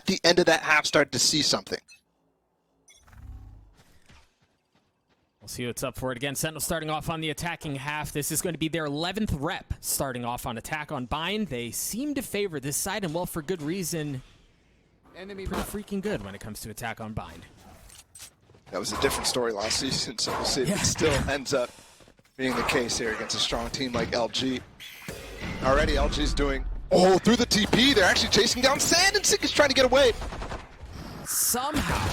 at the end of that half started to see something. We'll see what's up for it again. Sentinel starting off on the attacking half. This is going to be their 11th rep starting off on attack on bind. They seem to favor this side, and well, for good reason. Pretty freaking good when it comes to attack on bind. That was a different story last season, so we'll see if it still ends up being the case here against a strong team like LG. Already LG's doing, through the TP, they're actually chasing down Sand, and Sick is trying to get away. Somehow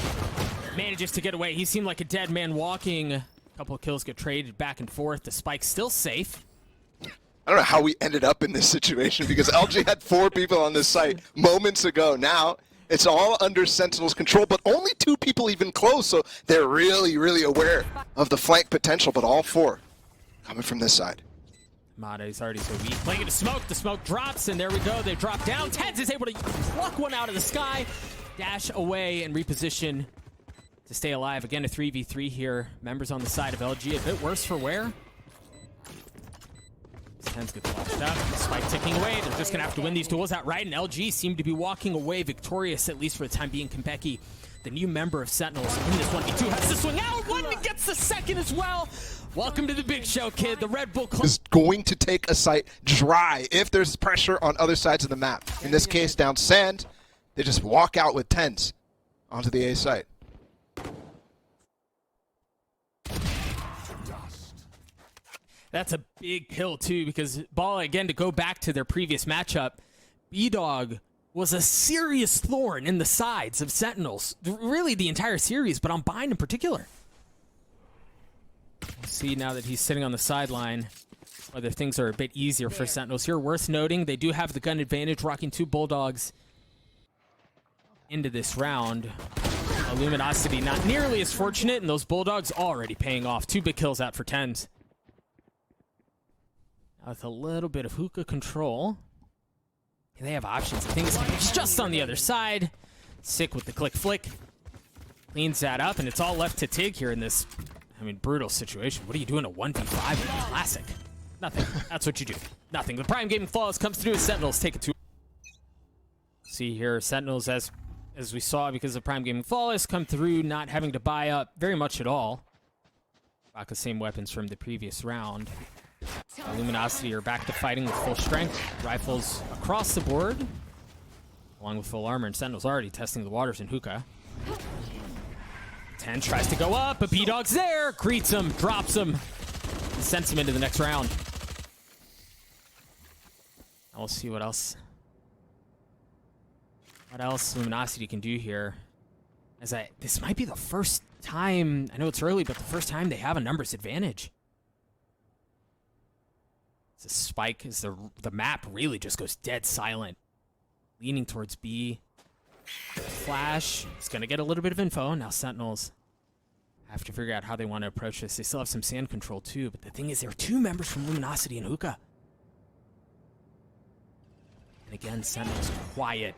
manages to get away. He seemed like a dead man walking. A couple of kills get traded back and forth. The spike's still safe. I don't know how we ended up in this situation because LG had 4 people on this site moments ago. Now it's all under Sentinel's control, but only 2 people even close, so they're really, really aware of the flank potential, but all 4 coming from this side. Mada is already so weak. Playing into smoke. The smoke drops, and there we go. They drop down. TenZ is able to pluck one out of the sky, dash away, and reposition to stay alive. Again, a 3v3 here. Members on the side of LG. A bit worse for wear. TenZ gets flashed up. Spike ticking away. They're just going to have to win these duels outright, and LG seem to be walking away victorious, at least for the time being. Kanpeki, the new member of Sentinels, in this 1v2, has to swing out. One and gets the second as well. Welcome to the big show, kid. The Red Bull Club is going to take a site dry if there's pressure on other sides of the map. In this case, down Sand, they just walk out with TenZ onto the A site. That's a big kill, too, because Ball, again, to go back to their previous matchup, bdog was a serious thorn in the sides of Sentinels. Really, the entire series, but on bind in particular. We'll see now that he's sitting on the sideline whether things are a bit easier for Sentinels here. Worth noting, they do have the gun advantage, rocking 2 Bulldogs into this round. Luminosity not nearly as fortunate, and those Bulldogs already paying off. 2 big kills out for TenZ. Now with a little bit of hookah control, they have options. I think it's just on the other side. Sick with the click flick. Cleans that up, and it's all left to TiGG here in this, brutal situation. What are you doing a 1v5 with a classic? Nothing. That's what you do. Nothing. The Prime Gaming Flawless comes through as Sentinels take it to. See here, Sentinels, as we saw, because of Prime Gaming Flawless, come through not having to buy up very much at all. Rock the same weapons from the previous round. Luminosity are back to fighting with full strength. Rifles across the board, along with full armor, and Sentinels already testing the waters in hookah. TenZ tries to go up, but bdog's there, greets him, drops him, and sends him into the next round. Now we'll see what else Luminosity can do here. This might be the first time, I know it's early, but the first time they have a numbers advantage. The spike is the map really just goes dead silent. Leaning towards B. Flash. It's going to get a little bit of info. Now Sentinels have to figure out how they want to approach this. They still have some sand control too, but the thing is there are 2 members from Luminosity and hookah. And again, Sentinels quiet.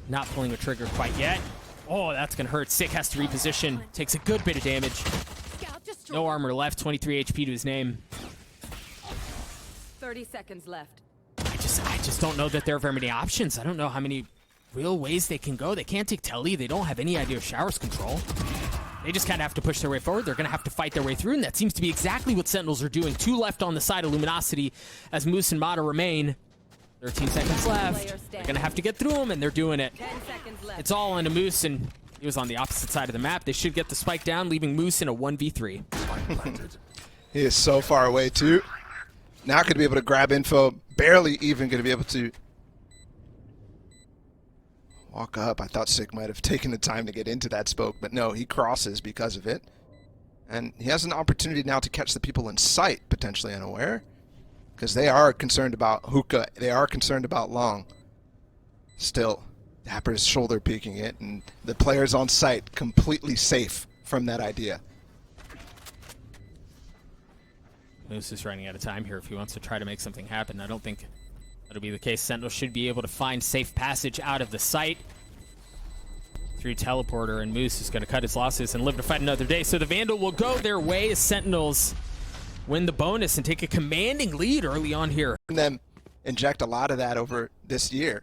Not pulling the trigger quite yet. Oh, that's going to hurt. Sick has to reposition. Takes a good bit of damage. No armor left. 23 HP to his name. 30 seconds left. I just don't know that there are very many options. I don't know how many real ways they can go. They can't take telly. They don't have any idea of showers control. They just kind of have to push their way forward. They're going to have to fight their way through, and that seems to be exactly what Sentinels are doing. 2 left on the side of Luminosity as Moose and Mada remain. 13 seconds left. They're going to have to get through them, and they're doing it. 10 seconds left. It's all on a Moose, and he was on the opposite side of the map. They should get the spike down, leaving Moose in a 1v3. He is so far away, too. Not going to be able to grab info. Barely even going to be able to walk up. I thought Sick might have taken the time to get into that smoke, but no, he crosses because of it. And he has an opportunity now to catch the people in sight, potentially unaware, because they are concerned about hookah. They are concerned about long. Still, dapr is shoulder peeking it, and the players on site completely safe from that idea. Moose is running out of time here if he wants to try to make something happen. I don't think that'll be the case. Sentinel should be able to find safe passage out of the site through teleporter, and Moose is going to cut his losses and live to fight another day. So the Vandal will go their way as Sentinels win the bonus and take a commanding lead early on here. And then inject a lot of that over this year.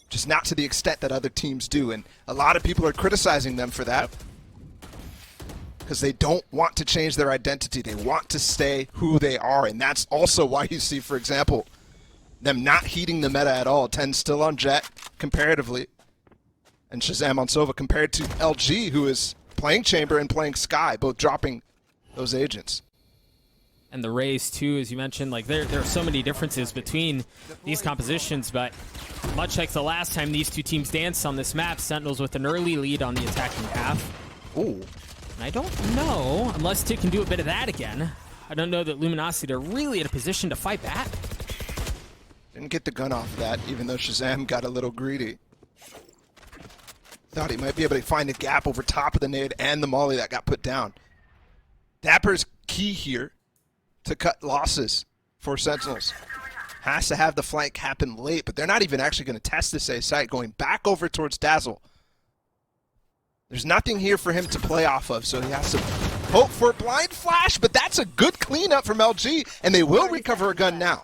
just not to the extent that other teams do. And a lot of people are criticizing them for that because they don't want to change their identity. They want to stay who they are. And that's also why you see, for example, them not heeding the meta at all. TenZ still on Jett comparatively, and ShahZaM on Sova compared to LG, who is playing Chamber and playing Skye, both dropping those agents. And the Raze too, as you mentioned, like there are so many differences between these compositions, but much like the last time these two teams danced on this map, Sentinels with an early lead on the attacking half. Ooh. And I don't know, unless TiGG can do a bit of that again, I don't know that Luminosity are really in a position to fight back. Didn't get the gun off of that, even though ShahZaM got a little greedy. Thought he might be able to find a gap over top of the nade and the molly that got put down. dapr's key here to cut losses for Sentinels. Has to have the flank happen late, but they're not even actually going to test this A site, going back over towards dazzLe. There's nothing here for him to play off of, so he has to hope for a blind flash, but that's a good cleanup from LG, and they will recover a gun now.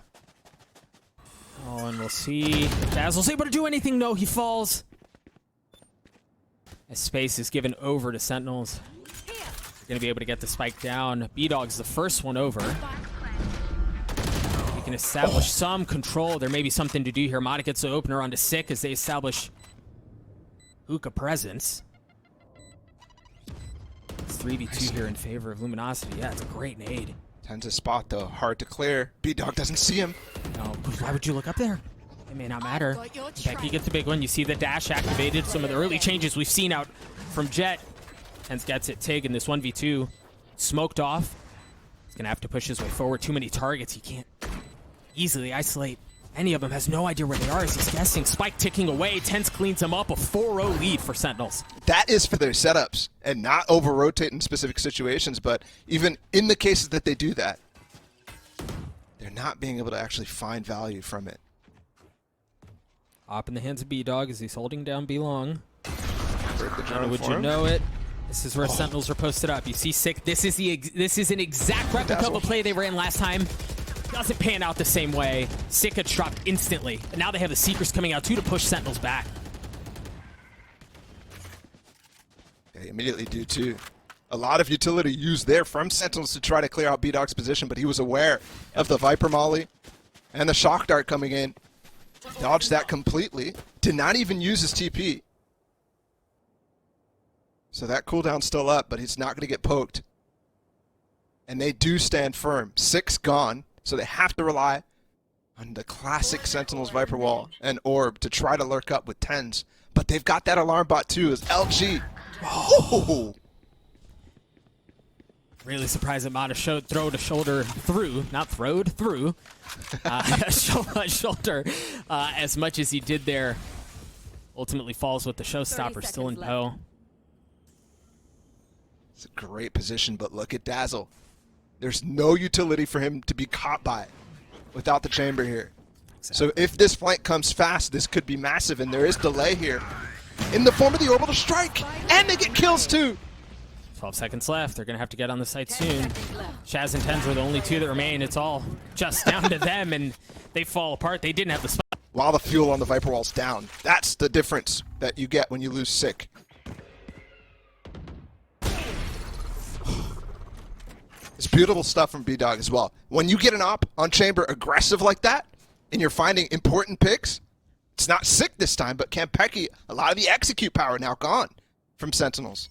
Oh, and we'll see if dazzLe's able to do anything. No, he falls. As space is given over to Sentinels. They're going to be able to get the spike down. bdog's the first one over. He can establish some control. There may be something to do here. Mada gets the opener onto Sick as they establish hookah presence. It's 3v2 here in favor of Luminosity. Yeah, it's a great nade. TenZ spot though, hard to clear. bdog doesn't see him. No, why would you look up there? It may not matter. Kanpeki gets the big one. You see the dash activated. Some of the early changes we've seen out from Jett. TenZ gets it. TiGG in this 1v2. Smoked off. He's going to have to push his way forward. Too many targets. He can't easily isolate any of them. Has no idea where they are as he's guessing. Spike ticking away. TenZ cleans him up. A 4-0 lead for Sentinels. That is for their setups and not over-rotate in specific situations, but even in the cases that they do that, they're not being able to actually find value from it. Op in the hands of bdog as he's holding down B-Long. Would for you him. know it? This is where Sentinels are posted up. You see Sick. This is an exact replica of a play they ran last time. Doesn't pan out the same way. Sick gets dropped instantly. And now they have the Seekers coming out too to push Sentinels back. They immediately do too. A lot of utility used there from Sentinels to try to clear out bdog's position, but he was aware of the Viper molly and the shock dart coming in. Dodged that completely. Did not even use his TP. So that cooldown's still up, but he's not going to get poked. And they do stand firm. 6 gone, so they have to rely on the classic Sentinels Viper Wall and Orb to try to lurk up with TenZ. But they've got that alarm bot too as LG. Oh! Really surprised that Mada throwed a shoulder through, not throwed, through, a shoulder as much as he did there. Ultimately falls with the showstopper still in tow. It's a great position, but look at dazzLe. There's no utility for him to be caught by without the chamber here. Exactly. So if this flank comes fast, this could be massive, and there is delay here in the form of the orbital strike, and they get kills too. 12 seconds left. They're going to have to get on the site soon. Shaz and TenZ are the only two that remain. It's all just down to them, and they fall apart. They didn't have the spot. While the fuel on the Viper Wall's down. That's the difference that you get when you lose Sick. It's beautiful stuff from bdog as well. When you get an op on chamber aggressive like that, and you're finding important picks, it's not Sick this time, but Kanpeki, a lot of the execute power now gone from Sentinels.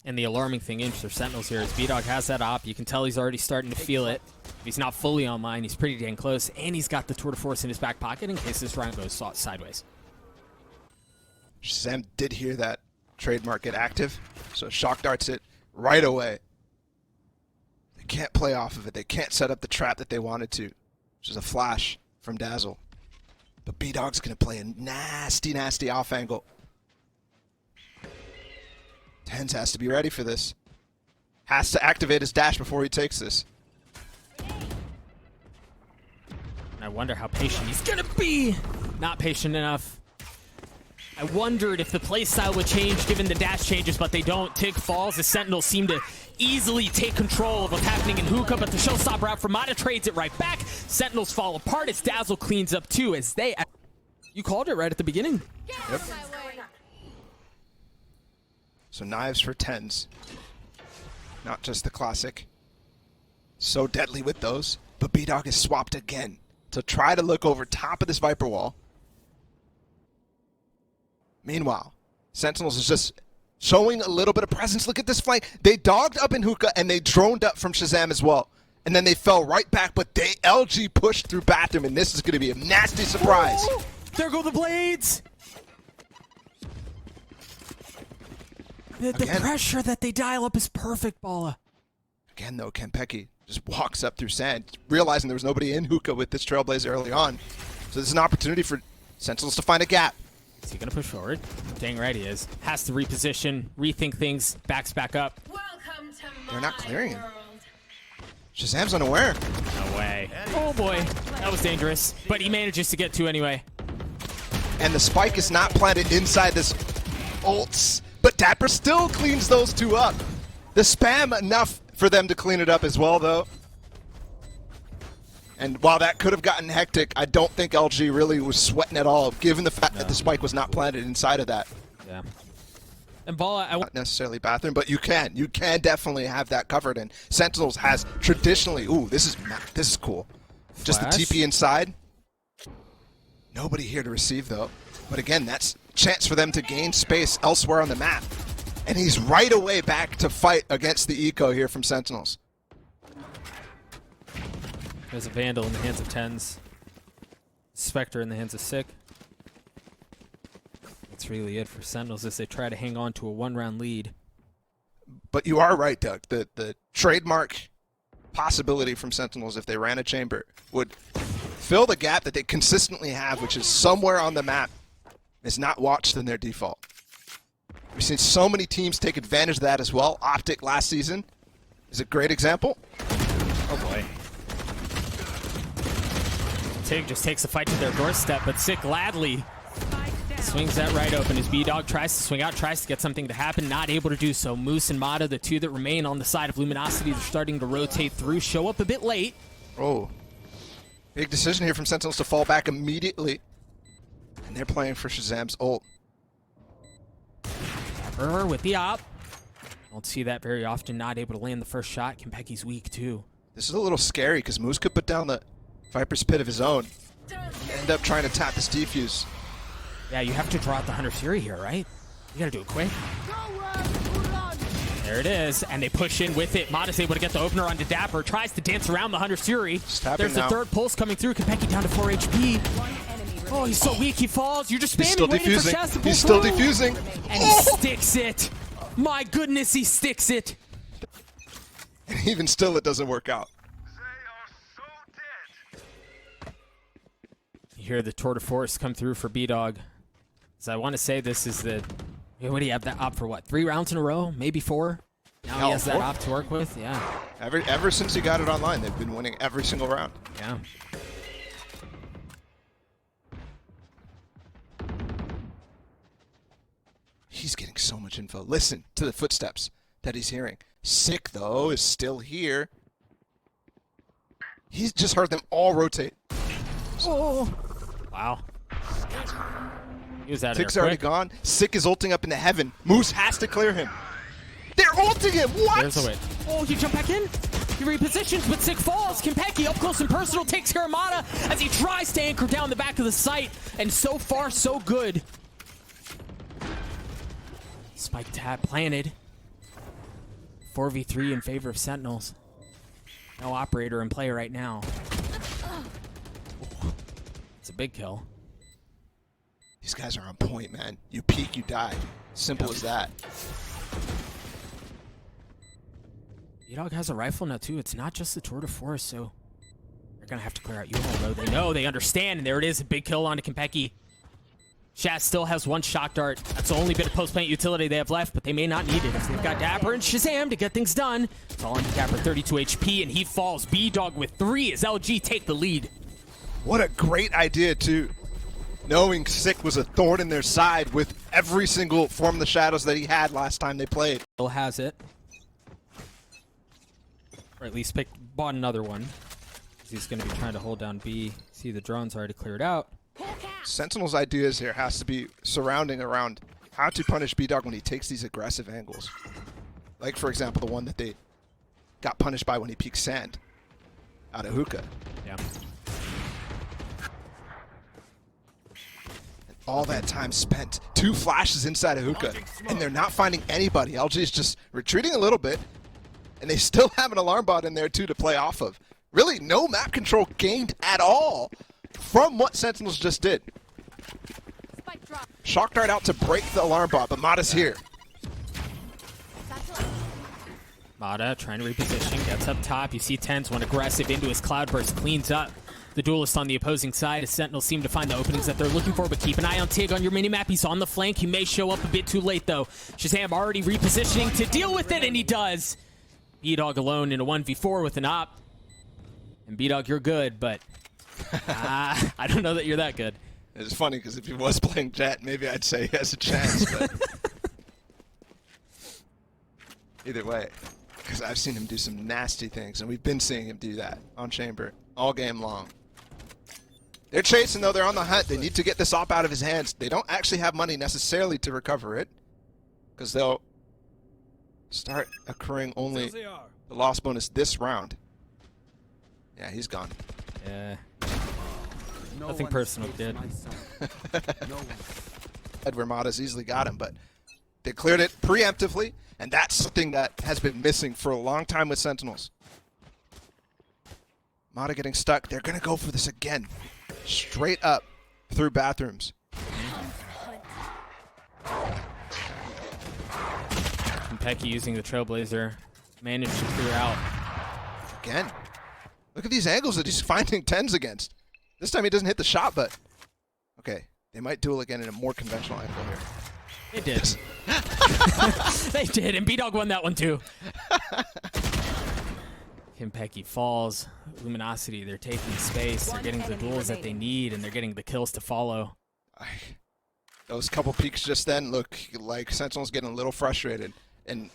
And the alarming thing in for Sentinels here is bdog has that op. You can tell he's already starting to feel it. If he's not fully online, he's pretty dang close, and he's got the tour de force in his back pocket in case this round goes sideways. ShahZaM did hear that trademark get active, so shock darts it right away. They can't play off of it. They can't set up the trap that they wanted to, which is a flash from dazzLe. But bdog's going to play a nasty, nasty off angle. TenZ has to be ready for this. Has to activate his dash before he takes this. I wonder how patient he's gonna be. Not patient enough. I wondered if the playstyle would change given the dash changes, but they don't. TiGG falls. The Sentinels seem to easily take control of what's happening in hookah, but the showstopper out from Mada trades it right back. Sentinels fall apart as dazzLe cleans up too as they... You called it right at the beginning. Yep. So knives for TenZ. Not just the classic. So deadly with those. But bdog is swapped again to try to look over top of this Viper wall. Meanwhile, Sentinels is just showing a little bit of presence. Look at this flank. They dogged up in hookah and they droned up from ShahZaM as well. And then they fell right back, but they LG pushed through bathroom, and this is going to be a nasty surprise. Ooh, there go the blades. The pressure that they dial up is perfect, Bala. Again, though, Kanpeki just walks up through sand, realizing there was nobody in hookah with this Trailblazer early on. So this is an opportunity for Sentinels to find a gap. Is he going to push forward? Dang right he is. Has to reposition, rethink things, backs back up. They're not clearing him. ShahZaM's unaware. No way. Oh boy, that was dangerous. But he manages to get two anyway. And the spike is not planted inside this ults, but dapr still cleans those two up. The spam enough for them to clean it up as well, though. And while that could have gotten hectic, I don't think LG really was sweating at all, given the fact that the spike was not planted inside of that. Yeah. And Bala, not necessarily bathroom, but you can definitely have that covered. And Sentinels has traditionally, ooh, this is cool. Flash. Just the TP inside. Nobody here to receive though. But again, that's a chance for them to gain space elsewhere on the map. And he's right away back to fight against the eco here from Sentinels. There's a Vandal in the hands of TenZ. Spectre in the hands of Sick. That's really it for Sentinels as they try to hang on to a one-round lead. But you are right, Doug. The trademark possibility from Sentinels, if they ran a chamber, would fill the gap that they consistently have, which is somewhere on the map is not watched in their default. We've seen so many teams take advantage of that as well. Optic last season is a great example. Oh boy. TiGG just takes the fight to their doorstep, but Sick gladly swings that right open as bdog tries to swing out, tries to get something to happen, not able to do so. Moose and Mada, the two that remain on the side of Luminosity, they're starting to rotate through, show up a bit late. Oh, big decision here from Sentinels to fall back immediately. And they're playing for ShahZaM's ult. dapr with the op. Don't see that very often, not able to land the first shot. Kanpeki's weak too. This is a little scary because Moose could put down the Viper's pit of his own. End up trying to tap this defuse. Yeah, you have to draw out the Hunter Fury here, right? You gotta do it quick. There it is, and they push in with it. Mada's able to get the opener onto dapr, tries to dance around the Hunter Fury. There's the third pulse coming through. Kanpeki down to 4 HP. Oh, he's so weak, he falls. You're just spamming, waiting for ShahZaM to pull He's still through. defusing. And he sticks it. My goodness, he sticks it. And even still, it doesn't work out. You hear the tour de force come through for bdog. So I want to say this is the... What do you have that op for what? 3 rounds in a row? Maybe 4? Now he has that op to work with? Yeah. Ever since he got it online, they've been winning every single round. Yeah. He's getting so much info. Listen to the footsteps that he's hearing. Sick, though, is still here. He's just heard them all rotate. Oh! Wow. He was out of there TiGG's already gone. Sick is ulting up into heaven. Moose has to clear him. They're ulting him! What? There's a way. Oh, he jumped back in? He repositions, but Sick falls. Kanpeki up close and personal takes care of Mada as he tries to anchor down the back of the site. And so far, so good. Spike tap planted. 4v3 in favor of Sentinels. No operator in play right now. It's a big kill. These guys are on point, man. You peek, you die. Simple as that. bdog has a rifle now, too. It's not just the tour de force, so they're going to have to clear out U-Haul, though. They know, they understand, and there it is. A big kill onto Kanpeki. Shaz still has 1 shock dart. That's the only bit of post-plant utility they have left, but they may not need it if they've got dapr and ShahZaM to get things done. It's all into dapr, 32 HP, and he falls. bdog with 3 as LG take the lead. What a great idea, too. Knowing Sick was a thorn in their side with every single form of the shadows that he had last time they played. Still has it. Or at least bought another one. He's going to be trying to hold down B. See, the drone's already cleared out. Sentinel's ideas here has to be surrounding around how to punish bdog when he takes these aggressive angles. Like, for example, the one that they got punished by when he peeked sand out of hookah. Yeah. And all that time spent, 2 flashes inside of hookah, and they're not finding anybody. LG is just retreating a little bit, and they still have an alarm bot in there too to play off of. Really, no map control gained at all from what Sentinels just did. Shock Dart out to break the alarm bot, but Mada's here. Mada trying to reposition, gets up top. You see TenZ went aggressive into his cloudburst, cleans up the duelist on the opposing side. As Sentinels seem to find the openings that they're looking for, but keep an eye on TiGG on your minimap. He's on the flank. He may show up a bit too late, though. ShahZaM already repositioning to deal with it, and he does. bdog alone in a 1v4 with an op. And bdog, you're good, but I don't know that you're that good. It's funny because if he was playing Jett, maybe I'd say he has a chance, but either way, because I've seen him do some nasty things, and we've been seeing him do that on Chamber all game long. They're chasing, though. They're on the hunt. They need to get this op out of his hands. They don't actually have money necessarily to recover it, because they'll start accruing only the loss bonus this round. Yeah, he's gone. Yeah. Nothing personal, dude. Where Mada's easily got him, but they cleared it preemptively, and that's something that has been missing for a long time with Sentinels. Mada getting stuck. They're going to go for this again. Straight up through bathrooms. Kanpeki using the Trailblazer. Managed to clear out. Again. Look at these angles that he's finding TenZ against. This time he doesn't hit the shot, but okay. They might duel again in a more conventional angle here. They did. They did, and bdog won that one too. Kanpeki falls. Luminosity, they're taking space. They're getting the duels that they need, and they're getting the kills to follow. Those couple peaks just then look like Sentinel's getting a little frustrated. And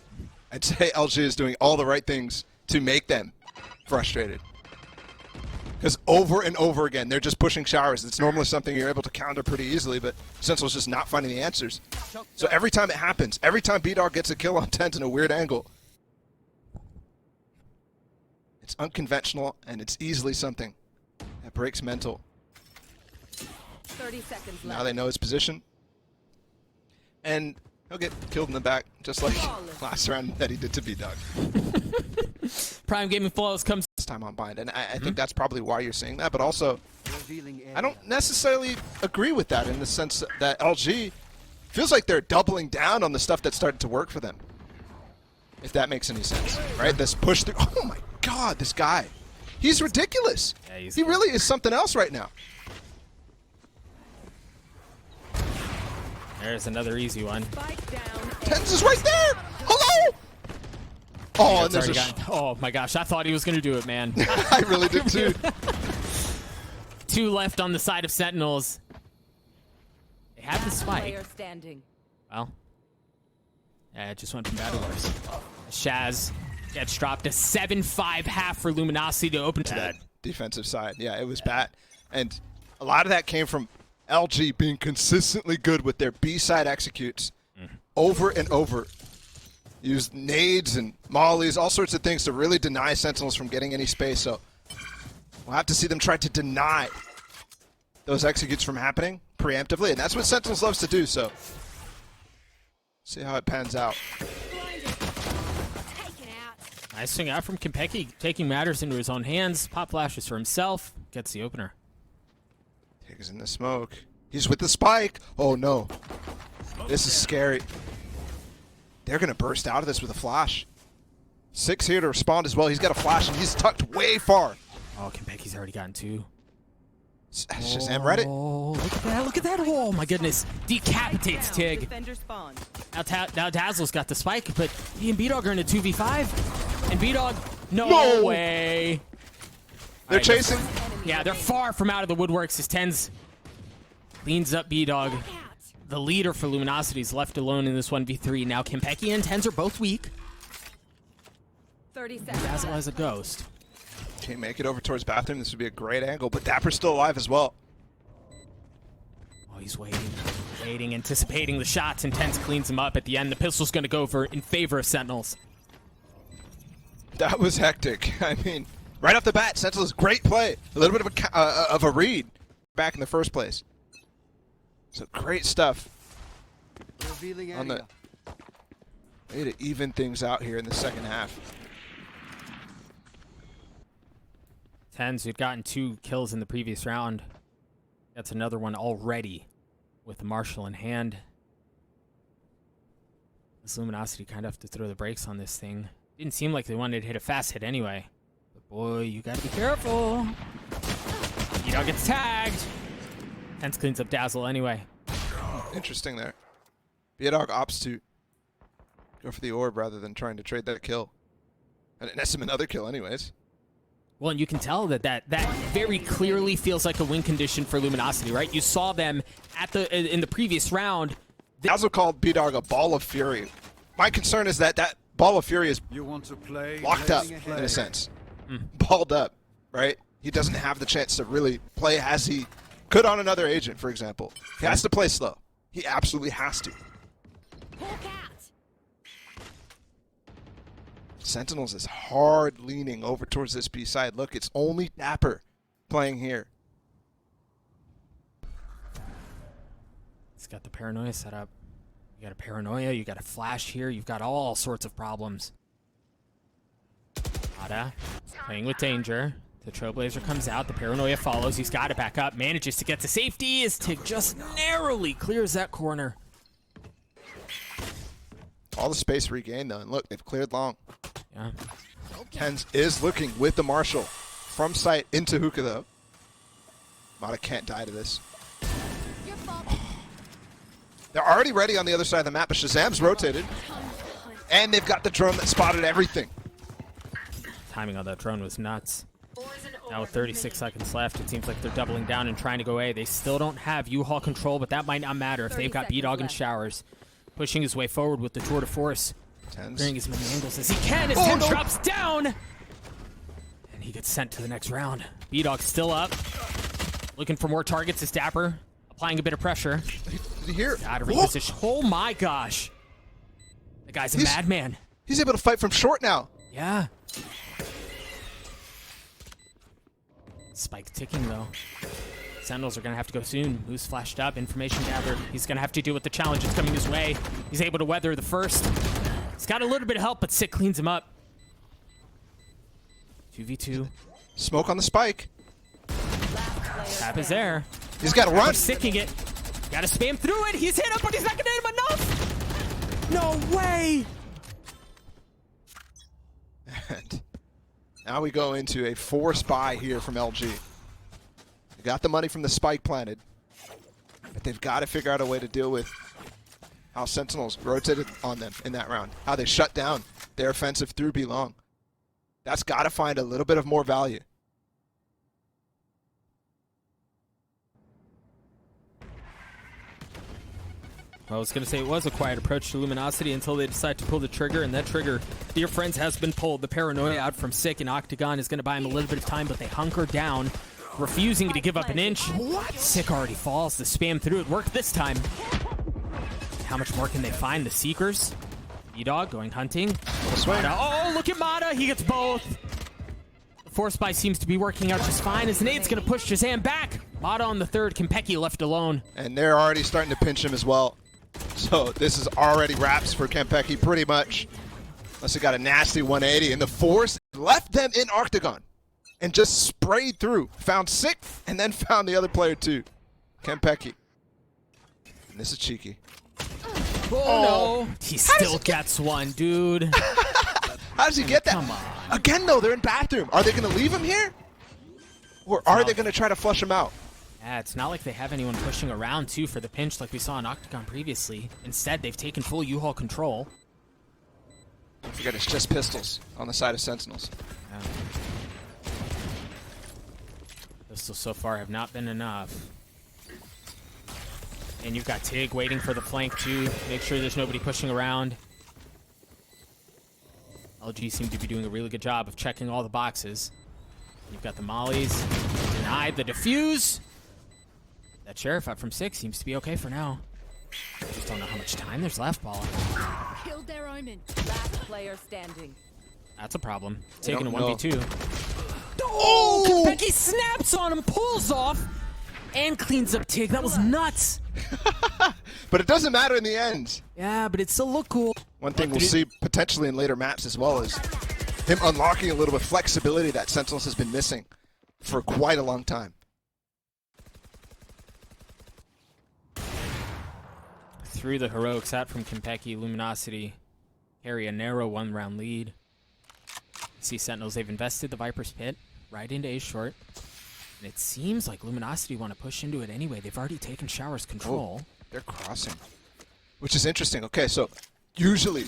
I'd say LG is doing all the right things to make them frustrated. Because over and over again, they're just pushing showers. It's normally something you're able to counter pretty easily, but Sentinel's just not finding the answers. So every time it happens, every time bdog gets a kill on TenZ in a weird angle, it's unconventional, and it's easily something that breaks mental. 30 seconds left. Now they know his position. And he'll get killed in the back, just like last round that he did to bdog. Prime Gaming Flawless comes this time on bind, and I think that's probably why you're seeing that, but also I don't necessarily agree with that in the sense that LG feels like they're doubling down on the stuff that started to work for them, if that makes any sense, right? This push through. Oh my god, this guy. He's ridiculous. Yeah, he really is something else right now. There's another easy one. TenZ is right there. Hello. Oh, and there's oh my gosh, I thought he was going to do it, man. I really did too. 2 left on the side of Sentinels. They have the spike. Well, yeah, it just went from bad to worse. Shaz gets dropped a 7-5 half for Luminosity to open to that defensive side. Yeah, it was bad. And a lot of that came from LG being consistently good with their B-side executes over and over. Used nades and mollies, all sorts of things to really deny Sentinels from getting any space. So we'll have to see them try to deny those executes from happening preemptively, and that's what Sentinels loves to do. So see how it pans out. Nice swing out from Kanpeki, taking matters into his own hands. Pop flashes for himself, gets the opener. TiGG's in the smoke. He's with the spike. Oh no. This is scary. They're going to burst out of this with a flash. 6 here to respond as well. He's got a flash, and he's tucked way far. Oh, Kanpeki's already gotten 2. ShahZaM read it. Oh, look at that. Look at that. Oh, my goodness. Decapitates TiGG. Now dazzLe's got the spike, but he and bdog are in a 2v5. And bdog, no way. They're chasing. Yeah, they're far from out of the woodworks as TenZ cleans up bdog. The leader for Luminosity is left alone in this 1v3. Now Kanpeki and TenZ are both weak. 30 seconds. dazzLe has a ghost. Can't make it over towards bathroom. This would be a great angle, but dapr's still alive as well. Oh, he's waiting, anticipating the shots, and TenZ cleans him up at the end. The pistol's going to go in favor of Sentinels. That was hectic. I mean, right off the bat, Sentinels, great play. A little bit of a read back in the first place. So great stuff. On the, they need to even things out here in the second half. TenZ, who'd gotten 2 kills in the previous round, that's another one already with the Marshal in hand. This Luminosity kind of have to throw the brakes on this thing. Didn't seem like they wanted to hit a fast hit anyway. But boy, you gotta be careful. bdog gets tagged. TenZ cleans up dazzLe anyway. Interesting there. bdog opts to go for the orb rather than trying to trade that kill. And it nets him another kill anyways. Well, and you can tell that very clearly feels like a win condition for Luminosity, right? You saw them in the previous round. dazzLe called bdog a ball of fury. My concern is that ball of fury is locked up in a sense. Balled up, right? He doesn't have the chance to really play as he could on another agent, for example. He has to play slow. He absolutely has to. Sentinels is hard leaning over towards this B side. Look, it's only dapr playing here. He's got the paranoia set up. You got a paranoia, you got a flash here, you've got all sorts of problems. Mada playing with danger. The Trailblazer comes out, the paranoia follows, he's got to back up, manages to get to safety as TiGG just narrowly clears that corner. All the space regained though, and look, they've cleared long. Yeah. TenZ is looking with the Marshal from sight into hookah though. Mada can't die to this. They're already ready on the other side of the map, but ShahZaM's rotated. And they've got the drone that spotted everything. Timing on that drone was nuts. Now with 36 seconds left, it seems like they're doubling down and trying to go A. They still don't have U-Haul control, but that might not matter if they've got bdog in showers. Pushing his way forward with the tour de force. Clearing as many angles as he can as TenZ drops down! And he gets sent to the next round. bdog still up. Looking for more targets as dapr. Applying a bit of pressure. Did you hear? Gotta reposition. Oh my gosh. The guy's a madman. He's able to fight from short now. Yeah. Spike ticking though. Sentinels are gonna have to go soon. Moose flashed up, information gathered. He's gonna have to deal with the challenges coming his way. He's able to weather the first. He's got a little bit of help, but Sick cleans him up. 2v2. Smoke on the spike. Tap is there. He's got to run. Sicking it. Gotta spam through it. He's hit him, but he's not gonna hit him enough. No way. And now we go into a force buy here from LG. They got the money from the spike planted, but they've got to figure out a way to deal with how Sentinels rotated on them in that round, how they shut down their offensive through B long. That's got to find a little bit of more value. I was going to say it was a quiet approach to Luminosity until they decide to pull the trigger, and that trigger, dear friends, has been pulled. The paranoia out from Sick and Octagon is going to buy him a little bit of time, but they hunker down, refusing to give up an inch. What? Sick already falls. The spam through it worked this time. How much more can they find? The Seekers. bdog going hunting. Mada. Oh, look at Mada. He gets both. The force buy seems to be working out just fine as Nade's going to push ShahZaM back. Mada on the third. Kanpeki left alone. And they're already starting to pinch him as well. So this is already wraps for Kanpeki pretty much. Unless he got a nasty 180. And the force left them in Octagon. And just sprayed through. Found Sick and then found the other player too. Kanpeki. And this is cheeky. Oh, no. He still gets one, dude. How does he get that? Come on. Again, though, they're in bathroom. Are they going to leave him here? Or are they going to try to flush him out? Yeah, it's not like they have anyone pushing around, too, for the pinch like we saw in Octagon previously. Instead, they've taken full U-Haul control. Don't forget, it's just pistols on the side of Sentinels. Yeah. Pistols so far have not been enough. And you've got TiGG waiting for the flank, too. Make sure there's nobody pushing around. LG seem to be doing a really good job of checking all the boxes. You've got the mollies. Denied the defuse. That sheriff out from 6 seems to be okay for now. I just don't know how much time there's left, Balla. Killed their Omen. Last player standing. That's a problem. Taking a don't 1v2. Oh! Kanpeki snaps on him, pulls off, and cleans up TiGG. That was nuts. But it doesn't matter in the end. Yeah, but it still looked cool. One thing we'll see potentially in later maps as well is him unlocking a little bit of flexibility that Sentinels has been missing for quite a long time. Through the heroics out from Kanpeki, Luminosity carry a narrow 1-round lead. See Sentinels, they've invested the Viper's Pit right into A short. And it seems like Luminosity want to push into it anyway. They've already taken Shower's control. Oh, they're crossing, which is interesting. Okay, so usually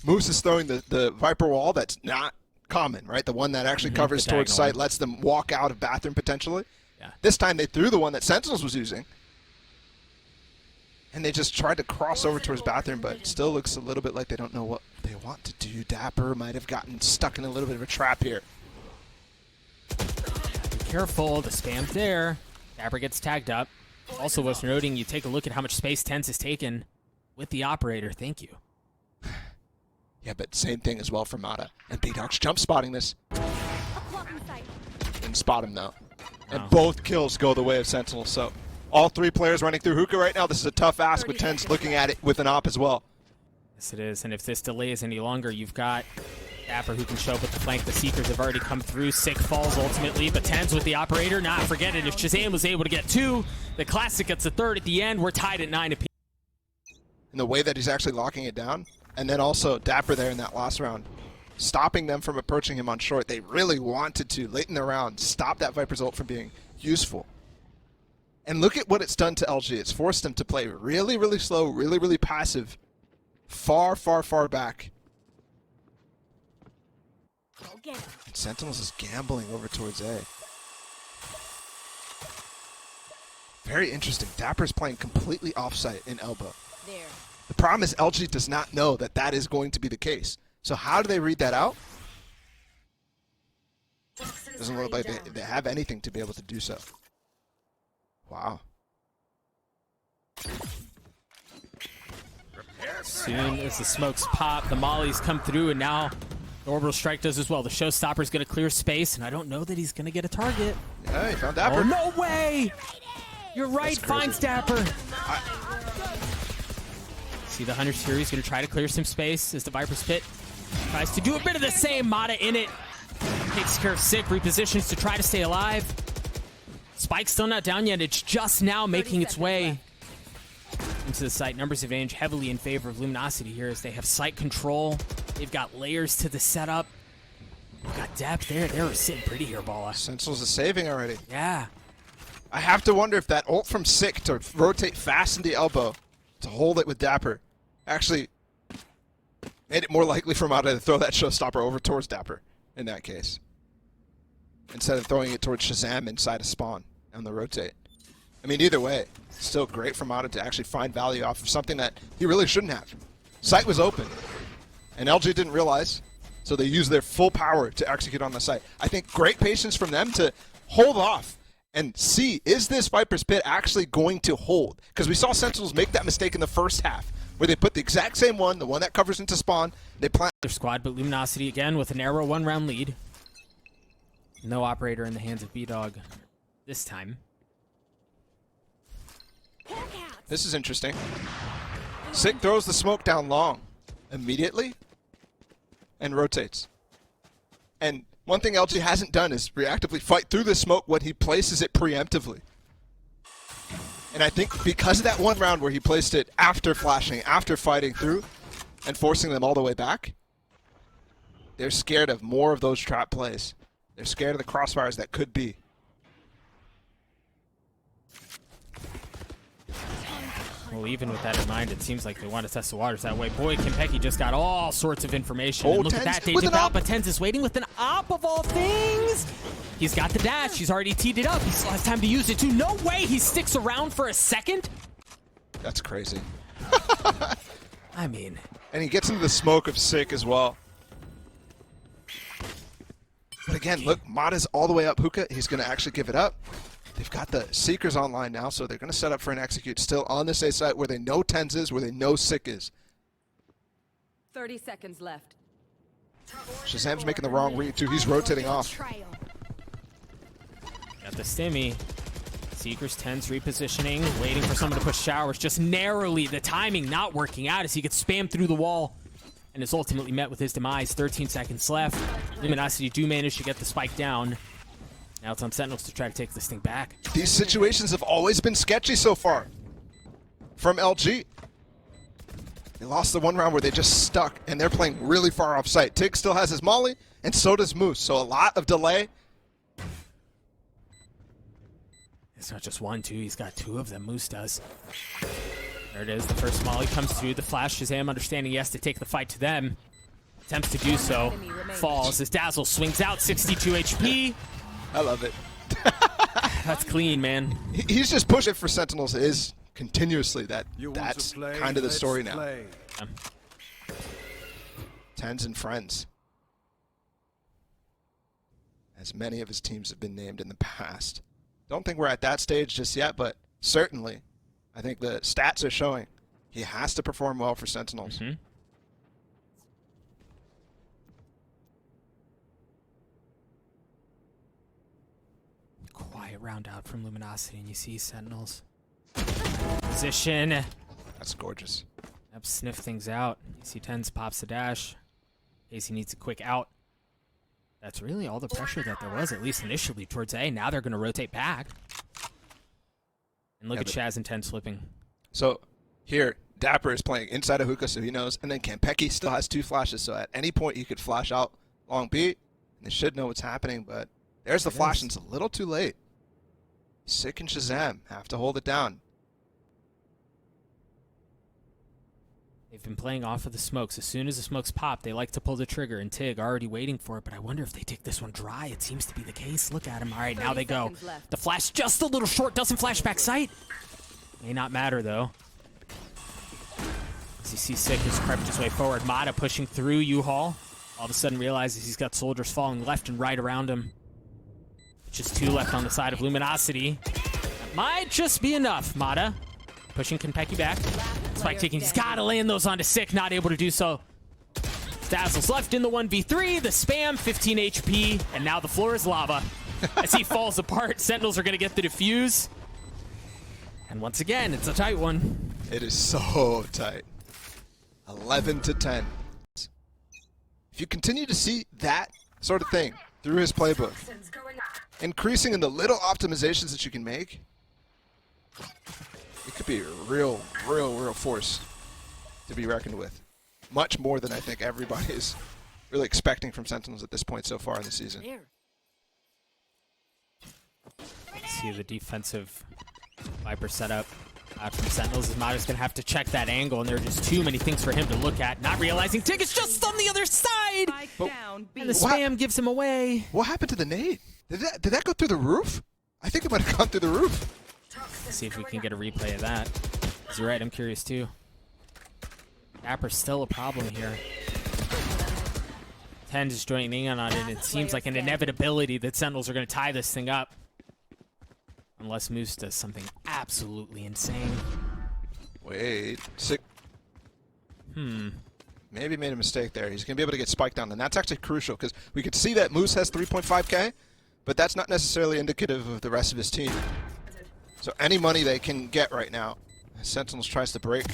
Moose is throwing the Viper wall that's not common, right? The one that actually covers towards sight, lets them walk out of bathroom potentially. Yeah. This time they threw the one that Sentinels was using. And they just tried to cross over towards bathroom, but it still looks a little bit like they don't know what they want to do. dapr might have gotten stuck in a little bit of a trap here. Be careful, the spam's there. dapr gets tagged up. Also worth noting, you take a look at how much space TenZ has taken with the operator. Thank you. Yeah, but same thing as well for Mada. And bdog's jump spotting this. Didn't spot him though. And both kills go the way of Sentinels, so all 3 players running through hookah right now. This is a tough ask with TenZ looking at it with an op as well. Yes, it is. And if this delays any longer, you've got dapr who can show up with the flank. The Seekers have already come through. Sick falls ultimately, but TenZ with the operator. Not forget it. If ShahZaM was able to get 2, the Classic gets a 3rd at the end. We're tied at 9 apiece. And the way that he's actually locking it down, and then also dapr there in that last round, stopping them from approaching him on short. They really wanted to, late in the round, stop that Viper's ult from being useful. And look at what it's done to LG. It's forced them to play really, really slow, really, really passive, far, far, far back. And Sentinels is gambling over towards A. Very interesting. dapr's playing completely offsite in elbow. There. The problem is LG does not know that that is going to be the case. So how do they read that out? Doesn't look like they have anything to be able to do so. Wow. Soon as the smokes pop, the mollies come through, and now the orbital strike does as well. The showstopper's going to clear space, and I don't know that he's going to get a target. Yeah, he found dapr. Oh, no way! You're right, finds dapr. See the Hunter series going to try to clear some space as the Viper's Pit tries to do a bit of the same. Mada in it. Takes care of Sick, repositions to try to stay alive. Spike's still not down yet. It's just now making its way into the site. Numbers advantage heavily in favor of Luminosity here as they have site control. They've got layers to the setup. They've got depth there. They're sitting pretty here, Balla. Sentinels is saving already. Yeah. I have to wonder if that ult from Sick to rotate fast into elbow to hold it with dapr actually made it more likely for Mada to throw that showstopper over towards dapr in that case, instead of throwing it towards ShahZaM inside a spawn on the rotate. I mean, either way, it's still great for Mada to actually find value off of something that he really shouldn't have. Site was open, and LG didn't realize, so they used their full power to execute on the site. I think great patience from them to hold off and see, is this Viper's Pit actually going to hold? Because we saw Sentinels make that mistake in the first half, where they put the exact same one, the one that covers into spawn, they plant Their squad, but Luminosity again with a narrow 1-round lead. No operator in the hands of bdog this time. This is interesting. Sick throws the smoke down long immediately and rotates. And one thing LG hasn't done is reactively fight through the smoke when he places it preemptively. And I think because of that one round where he placed it after flashing, after fighting through, and forcing them all the way back, they're scared of more of those trap plays. They're scared of the crossfires that could be. Well, even with that in mind, it seems like they want to test the waters that way. Boy, Kanpeki just got all sorts of information. Oh, and look at TenZ that, they with did an out, op. but TenZ is waiting with an op of all things. He's got the dash. He's already teed it up. He still has time to use it too. No way he sticks around for a second. That's crazy. I mean. And he gets into the smoke of Sick as well. But again, look, Mada's all the way up hookah. He's going to actually give it up. They've got the Seekers online now, so they're going to set up for an execute still on this A site where they know TenZ is, where they know Sick is. 30 seconds left. ShahZaM's making the wrong read, too. He's rotating off. Got the stimmy. Seekers, TenZ repositioning, waiting for someone to push showers. Just narrowly, the timing not working out as he gets spammed through the wall and is ultimately met with his demise. 13 seconds left. Luminosity do manage to get the spike down. Now it's on Sentinels to try to take this thing back. These situations have always been sketchy so far from LG. They lost the one round where they just stuck, and they're playing really far off site. TiGG still has his molly, and so does Moose, so a lot of delay. It's not just one, two. He's got two of them. Moose does. There it is. The first molly comes through. The flash, ShahZaM understanding he has to take the fight to them. Attempts to do so. Falls as dazzLe swings out. 62 HP. I love it. That's clean, man. He's just pushing for Sentinels is continuously. That's kind of the story now. TenZ and friends. As many of his teams have been named in the past. Don't think we're at that stage just yet, but certainly I think the stats are showing he has to perform well for Sentinels. Quiet round out from Luminosity, and you see Sentinels. Position. That's gorgeous. Yep, sniff things out. You see TenZ pops the dash. In case he needs a quick out. That's really all the pressure that there was, at least initially, towards A. Now they're going to rotate back. And look at Shaz and TenZ flipping. So here, dapr is playing inside of hookah, so he knows. And then Kanpeki still has two flashes, so at any point he could flash out long B. And they should know what's happening, but there's the flash, and it's a little too late. Sick and ShahZaM have to hold it down. They've been playing off of the smokes. As soon as the smokes pop, they like to pull the trigger, and TiGG already waiting for it, but I wonder if they take this one dry. It seems to be the case. Look at him. All right, now they go. The flash just a little short. Doesn't flash back sight. May not matter, though. As you see Sick has crept his way forward. Mada pushing through U-Haul. All of a sudden realizes he's got soldiers falling left and right around him. Just two left on the side of Luminosity. That might just be enough. Mada pushing Kanpeki back. Spike taking. He's got to land those onto Sick. Not able to do so. dazzLe's left in the 1v3. The spam, 15 HP. And now the floor is lava. As he falls apart, Sentinels are going to get the defuse. And once again, it's a tight one. It is so tight. 11-10. If you continue to see that sort of thing through his playbook, increasing in the little optimizations that you can make, it could be a real force to be reckoned with. Much more than I think everybody is really expecting from Sentinels at this point so far in the season. See the defensive Viper setup from Sentinels. Is Mada's going to have to check that angle, and there are just too many things for him to look at. Not realizing TiGG is just on the other side! And the spam gives him away. What happened to the nade? Did that go through the roof? I think it might have gone through the roof. Let's see if we can get a replay of that. You're right, I'm curious too. dapr's still a problem here. TenZ is joining in on it. It seems like an inevitability that Sentinels are going to tie this thing up. Unless Moose does something absolutely insane. Wait, Sick. Maybe made a mistake there. He's going to be able to get spiked down, and that's actually crucial because we could see that Moose has 3.5k, but that's not necessarily indicative of the rest of his team. So any money they can get right now, Sentinels tries to break.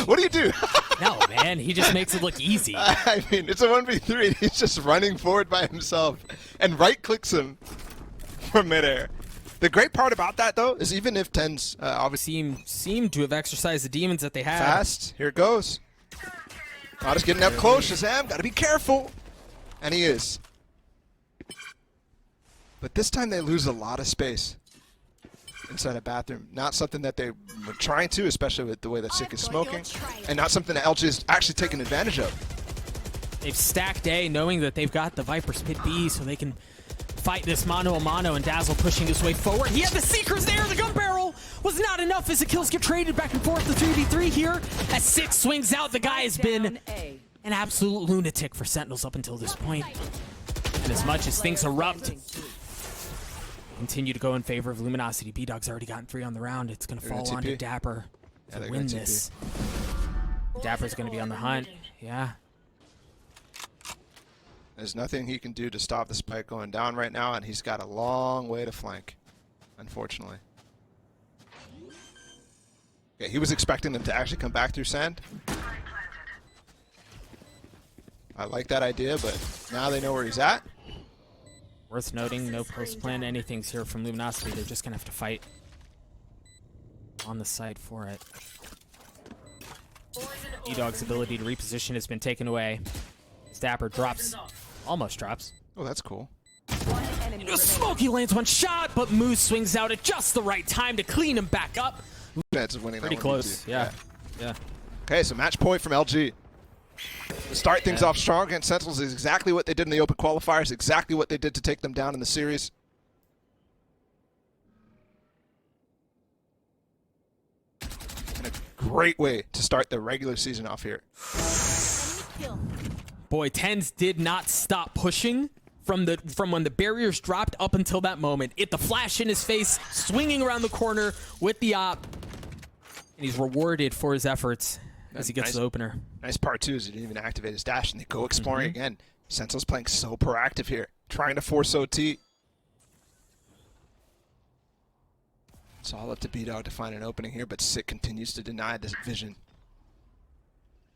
What do you do? No, man, he just makes it look easy. I mean, it's a 1v3. He's just running forward by himself and right-clicks him from midair. The great part about that, though, is even if TenZ obviously seem to have exercised the demons that they had. Fast, here it goes. Mada's getting up close. ShahZaM, gotta be careful. And he is. But this time they lose a lot of space inside a bathroom. Not something that they were trying to, especially with the way that Sick is smoking. And not something that LG is actually taking advantage of. They've stacked A, knowing that they've got the Viper spit B, so they can fight this mano-a-mano, and dazzLe pushing his way forward. He had the Seekers there. The gun barrel was not enough as the kills get traded back and forth. The 3v3 here as Sick swings out. The guy has been an absolute lunatic for Sentinels up until this point. And as much as things erupt, continue to go in favor of Luminosity. bdog's already gotten 3 on the round. It's going to fall on to dapr to win this. Dapr's going to be on the hunt. Yeah. There's nothing he can do to stop the spike going down right now, and he's got a long way to flank, unfortunately. Okay, he was expecting them to actually come back through sand. I like that idea, but now they know where he's at. Worth noting, no post-plan anything's here from Luminosity. They're just going to have to fight on the side for it. bdog's ability to reposition has been taken away. dapr drops, almost drops. Oh, that's cool. Smokey lands one shot, but Moose swings out at just the right time to clean him back up. That's winning. Pretty close, yeah. Okay, so match point from LG. To start things off strong against Sentinels is exactly what they did in the open qualifiers, exactly what they did to take them down in the series. And a great way to start the regular season off here. Boy, TenZ did not stop pushing from when the barriers dropped up until that moment. The flash in his face, swinging around the corner with the op, and he's rewarded for his efforts as he gets the opener. Nice part too is he didn't even activate his dash, and they go exploring again. Sentinel's playing so proactive here, trying to force OT. It's all up to bdog to find an opening here, but Sick continues to deny this vision.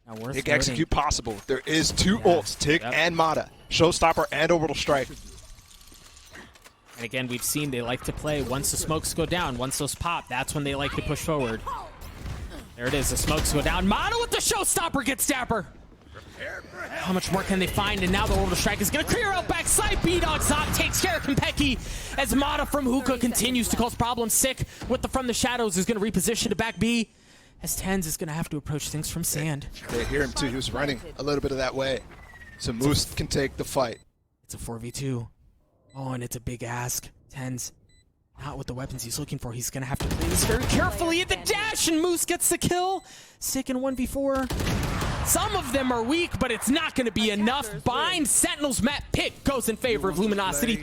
TiGG execute possible. There is 2 ults, TiGG and mada. Showstopper and orbital strike. And again, we've seen they like to play once the smokes go down, once those pop, that's when they like to push forward. There it is, the smokes go down. mada with the showstopper gets dapr. How much more can they find? And now the orbital strike is going to clear out backside. bdog's op takes care of Kanpeki as mada from hookah continues to cause problems. Sick with the from the shadows is going to reposition to back B. As TenZ is going to have to approach things from sand. They hear him too. He was running a little bit of that way. So Moose can take the fight. It's a 4v2. Oh, and it's a big ask. TenZ, not with the weapons he's looking for. He's going to have to play this very carefully at the dash, and Moose gets the kill. Sick in 1v4. Some of them are weak, but it's not going to be enough. Bind Sentinels map pick goes in favor of Luminosity.